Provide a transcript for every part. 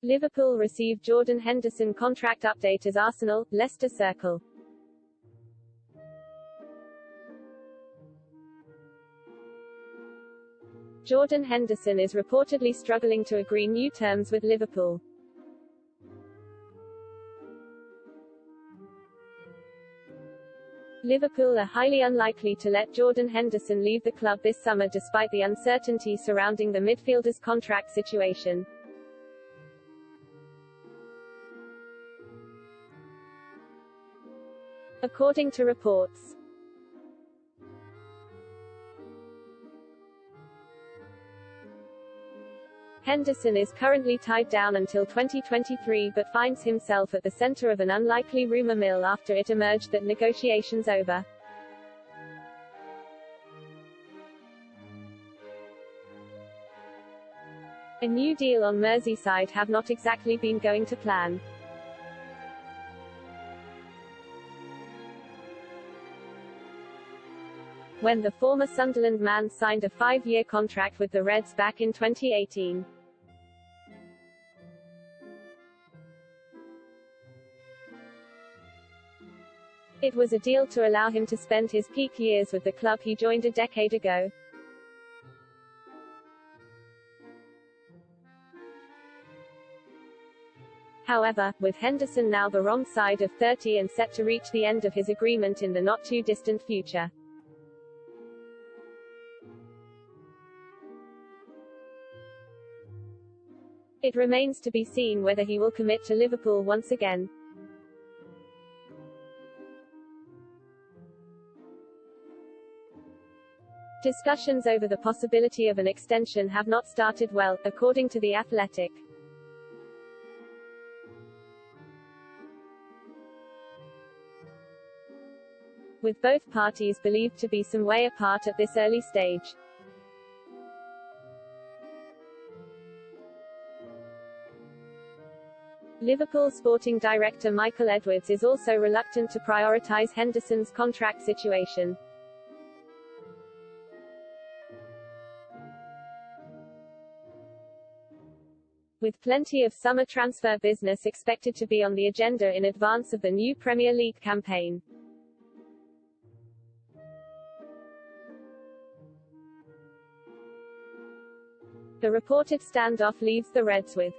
Liverpool receive Jordan Henderson contract update as Arsenal, Leicester circle. Jordan Henderson is reportedly struggling to agree new terms with Liverpool. Liverpool are highly unlikely to let Jordan Henderson leave the club this summer despite the uncertainty surrounding the midfielder's contract situation. According to reports, Henderson is currently tied down until 2023 but finds himself at the center of an unlikely rumor mill after it emerged that negotiations over a new deal on Merseyside have not exactly been going to plan. When the former Sunderland man signed a 5-year contract with the Reds back in 2018. It was a deal to allow him to spend his peak years with the club he joined a decade ago. However, with Henderson now the wrong side of 30 and set to reach the end of his agreement in the not-too-distant future, it remains to be seen whether he will commit to Liverpool once again. Discussions over the possibility of an extension have not started well, according to The Athletic. With both parties believed to be some way apart at this early stage. Liverpool sporting director Michael Edwards is also reluctant to prioritise Henderson's contract situation. With plenty of summer transfer business expected to be on the agenda in advance of the new Premier League campaign. The reported standoff leaves the Reds with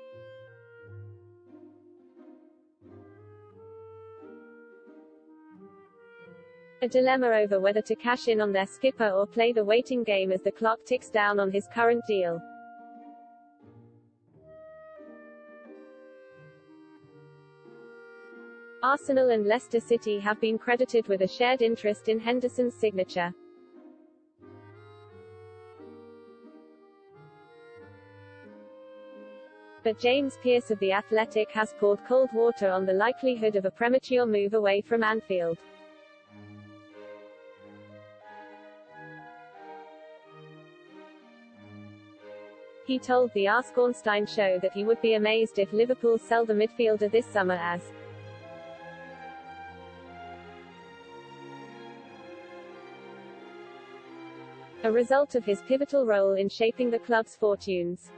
a dilemma over whether to cash in on their skipper or play the waiting game as the clock ticks down on his current deal. Arsenal and Leicester City have been credited with a shared interest in Henderson's signature. But James Pearce of The Athletic has poured cold water on the likelihood of a premature move away from Anfield. He told the Ask Ornstein show that he would be amazed if Liverpool sell the midfielder this summer as a result of his pivotal role in shaping the club's fortunes.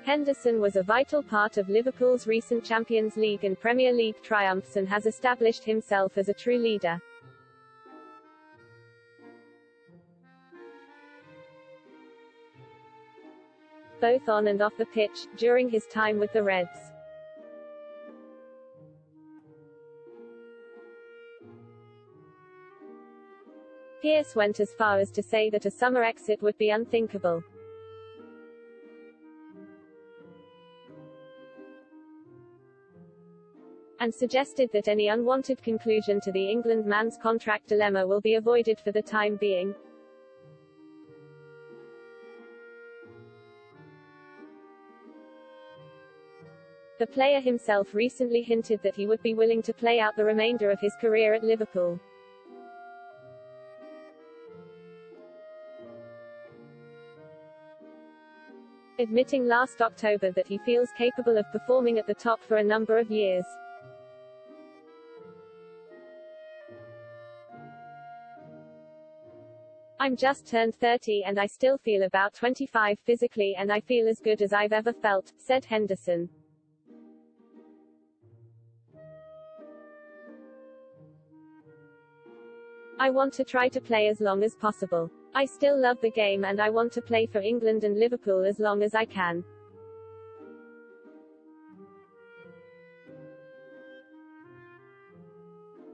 Henderson was a vital part of Liverpool's recent Champions League and Premier League triumphs and has established himself as a true leader. Both on and off the pitch, during his time with the Reds. Pearce went as far as to say that a summer exit would be unthinkable. And suggested that any unwanted conclusion to the England man's contract dilemma will be avoided for the time being. The player himself recently hinted that he would be willing to play out the remainder of his career at Liverpool. Admitting last October that he feels capable of performing at the top for a number of years. I'm just turned 30 and I still feel about 25 physically and I feel as good as I've ever felt, said Henderson. I want to try to play as long as possible. I still love the game and I want to play for England and Liverpool as long as I can.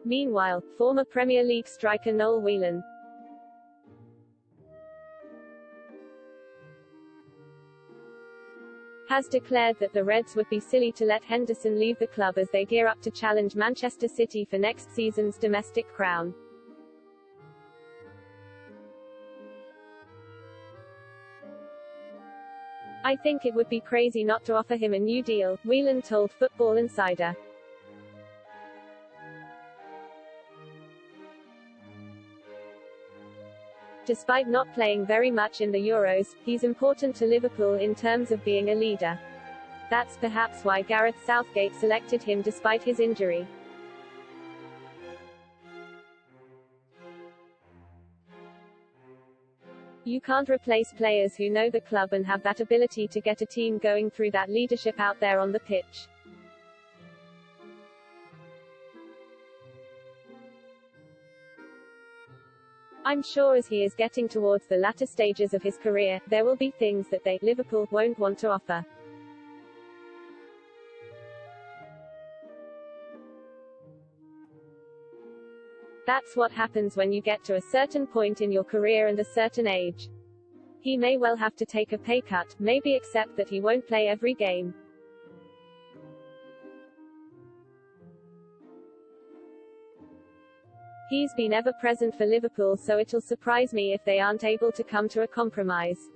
Meanwhile, former Premier League striker Noel Whelan has declared that the Reds would be silly to let Henderson leave the club as they gear up to challenge Manchester City for next season's domestic crown. I think it would be crazy not to offer him a new deal, Whelan told Football Insider. Despite not playing very much in the Euros, he's important to Liverpool in terms of being a leader. That's perhaps why Gareth Southgate selected him despite his injury. You can't replace players who know the club and have that ability to get a team going through that leadership out there on the pitch. I'm sure as he is getting towards the latter stages of his career, there will be things that they, Liverpool, won't want to offer. That's what happens when you get to a certain point in your career and a certain age. He may well have to take a pay cut, maybe accept that he won't play every game. He's been ever present for Liverpool, so it'll surprise me if they aren't able to come to a compromise.